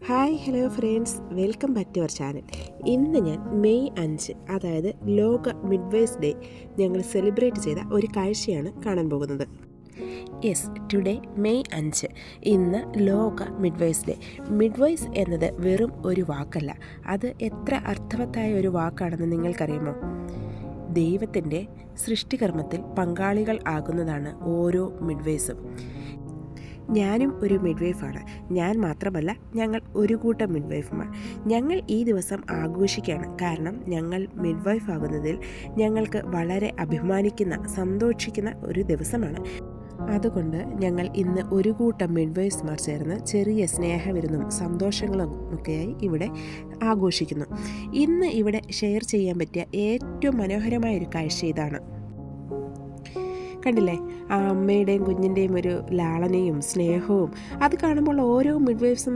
Hi hello friends, welcome back to our channel. ഇന്ന് ഞാൻ May 5, അതായത് ലോക മിഡ്വൈസ് ഡേ ഞങ്ങൾ സെലിബ്രേറ്റ് ചെയ്ത ഒരു കാഴ്ചയാണ് കാണാൻ പോകുന്നത്. യെസ്, ടുഡേ മെയ് 5, ഇന്ന് ലോക മിഡ്വൈസ് ഡേ. മിഡ്വൈസ് എന്നത് വെറും ഒരു വാക്കല്ല, അത് എത്ര അർത്ഥവത്തായ ഒരു വാക്കാണെന്ന് നിങ്ങൾക്കറിയുമോ? ദൈവത്തിൻ്റെ സൃഷ്ടികർമ്മത്തിൽ പങ്കാളികൾ ആകുന്നതാണ് ഓരോ മിഡ്വൈസും. ഞാനും ഒരു മിഡ്വൈഫാണ്. ഞാൻ മാത്രമല്ല, ഞങ്ങൾ ഒരു കൂട്ടം മിഡ്വൈഫുമാണ്. ഞങ്ങൾ ഈ ദിവസം ആഘോഷിക്കുകയാണ്. കാരണം ഞങ്ങൾ മിഡ്വൈഫ് ആകുന്നതിൽ ഞങ്ങൾക്ക് വളരെ അഭിമാനിക്കുന്ന, സന്തോഷിക്കുന്ന ഒരു ദിവസമാണ്. അതുകൊണ്ട് ഞങ്ങൾ ഇന്ന് ഒരു കൂട്ടം മിഡ്വൈഫ്സ്മാർ ചേർന്ന് ചെറിയ സ്നേഹവിരുന്നും സന്തോഷങ്ങളും ഒക്കെയായി ഇവിടെ ആഘോഷിക്കുന്നു. ഇന്ന് ഇവിടെ ഷെയർ ചെയ്യാൻ പറ്റിയ ഏറ്റവും മനോഹരമായൊരു കാഴ്ച ഇതാണ്. കണ്ടില്ലേ, ആ അമ്മയുടെയും കുഞ്ഞിൻ്റെയും ഒരു ലാളനയും സ്നേഹവും. അത് കാണുമ്പോൾ ഓരോ മിഡ്വൈഫ്സും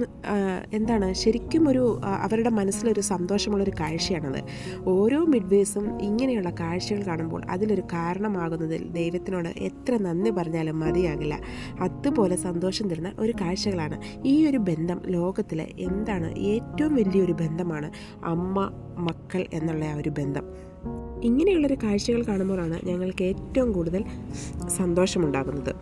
ശരിക്കും അവരുടെ മനസ്സിലൊരു സന്തോഷമുള്ളൊരു കാഴ്ചയാണത്. ഓരോ മിഡ്വൈഫ്സും ഇങ്ങനെയുള്ള കാഴ്ചകൾ കാണുമ്പോൾ അതിലൊരു കാരണമാകുന്നതിൽ ദൈവത്തിനോട് എത്ര നന്ദി പറഞ്ഞാലും മതിയാകില്ല. അതുപോലെ സന്തോഷം തരുന്ന ഒരു കാഴ്ചകളാണ്. ഈ ഒരു ബന്ധം ലോകത്തിലെ ഏറ്റവും വലിയൊരു ബന്ധമാണ് അമ്മ മക്കൾ എന്നുള്ള ആ ഒരു ബന്ധം. ഇങ്ങനെയുള്ളൊരു കാഴ്ചകൾ കാണുമ്പോഴാണ് ഞങ്ങൾക്ക് ഏറ്റവും കൂടുതൽ സന്തോഷമുണ്ടാകുന്നത്.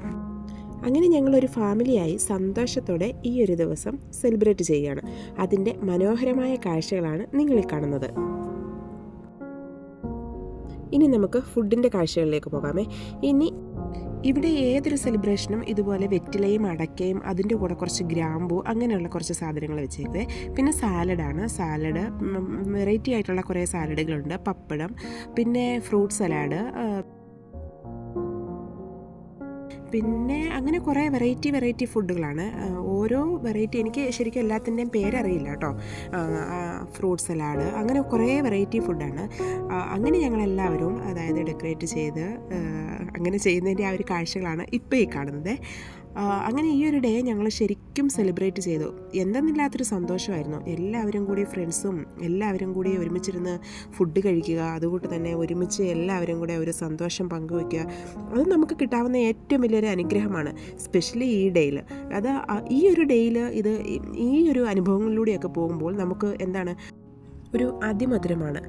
അങ്ങനെ ഞങ്ങളൊരു ഫാമിലിയായി സന്തോഷത്തോടെ ഈ ഒരു ദിവസം സെലിബ്രേറ്റ് ചെയ്യുകയാണ്. അതിൻ്റെ മനോഹരമായ കാഴ്ചകളാണ് നിങ്ങളിൽ കാണുന്നത്. ഇനി നമുക്ക് ഫുഡിൻ്റെ കാഴ്ചകളിലേക്ക് പോകാമേ. ഇവിടെ ഏതൊരു സെലിബ്രേഷനും ഇതുപോലെ വെറ്റിലയും അടക്കയും അതിൻ്റെ കൂടെ കുറച്ച് ഗ്രാമ്പൂ അങ്ങനെയുള്ള കുറച്ച് സാധനങ്ങൾ വെച്ചേക്കുവേ. പിന്നെ സാലഡ് വെറൈറ്റി ആയിട്ടുള്ള കുറേ സാലഡുകളുണ്ട്, പപ്പടം, പിന്നെ ഫ്രൂട്ട് സലാഡ്, പിന്നെ അങ്ങനെ കുറേ വെറൈറ്റി ഫുഡുകളാണ്. ഓരോ വെറൈറ്റി എനിക്ക് ശരിക്കും എല്ലാത്തിൻ്റെയും പേരറിയില്ല കേട്ടോ. ഫ്രൂട്ട് സലാഡ്, അങ്ങനെ കുറേ വെറൈറ്റി ഫുഡാണ്. അങ്ങനെ ഞങ്ങളെല്ലാവരും ഡെക്കറേറ്റ് ചെയ്ത് അങ്ങനെ ചെയ്യുന്നതിൻ്റെ ആ ഒരു കാഴ്ചകളാണ് ഇപ്പോൾ ഈ കാണുന്നത്. അങ്ങനെ ഈ ഒരു ഡേ ഞങ്ങൾ ശരിക്കും സെലിബ്രേറ്റ് ചെയ്തു. എന്തെന്നില്ലാത്തൊരു സന്തോഷമായിരുന്നു. എല്ലാവരും കൂടി, ഫ്രണ്ട്സും എല്ലാവരും കൂടി ഒരുമിച്ചിരുന്ന് ഫുഡ് കഴിക്കുക, അതുകൊണ്ട് തന്നെ ഒരുമിച്ച് എല്ലാവരും കൂടെ ഒരു സന്തോഷം പങ്കുവയ്ക്കുക, അത് നമുക്ക് കിട്ടാവുന്ന ഏറ്റവും വലിയൊരു അനുഗ്രഹമാണ്. സ്പെഷ്യലി ഈ ഡേയിൽ, ഈ ഒരു ഡേയിൽ ഈ ഒരു അനുഭവങ്ങളിലൂടെയൊക്കെ പോകുമ്പോൾ നമുക്ക് ഒരു അതിമധുരമാണ്.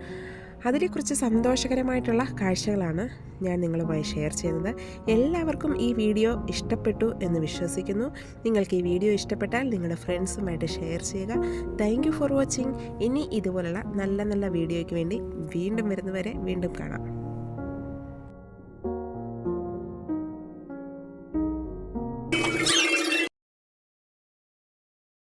അതിനെക്കുറിച്ച് സന്തോഷകരമായിട്ടുള്ള കാഴ്ചകളാണ് ഞാൻ നിങ്ങളുമായി ഷെയർ ചെയ്യുന്നത്. എല്ലാവർക്കും ഈ വീഡിയോ ഇഷ്ടപ്പെട്ടു എന്ന് വിശ്വസിക്കുന്നു. നിങ്ങൾക്ക് ഈ വീഡിയോ ഇഷ്ടപ്പെട്ടാൽ നിങ്ങളുടെ ഫ്രണ്ട്സുമായിട്ട് ഷെയർ ചെയ്യുക. Thank you for watching. ഇനി ഇതുപോലുള്ള നല്ല നല്ല വീഡിയോയ്ക്ക് വേണ്ടി വീണ്ടും വരുന്നവരെ വീണ്ടും കാണാം.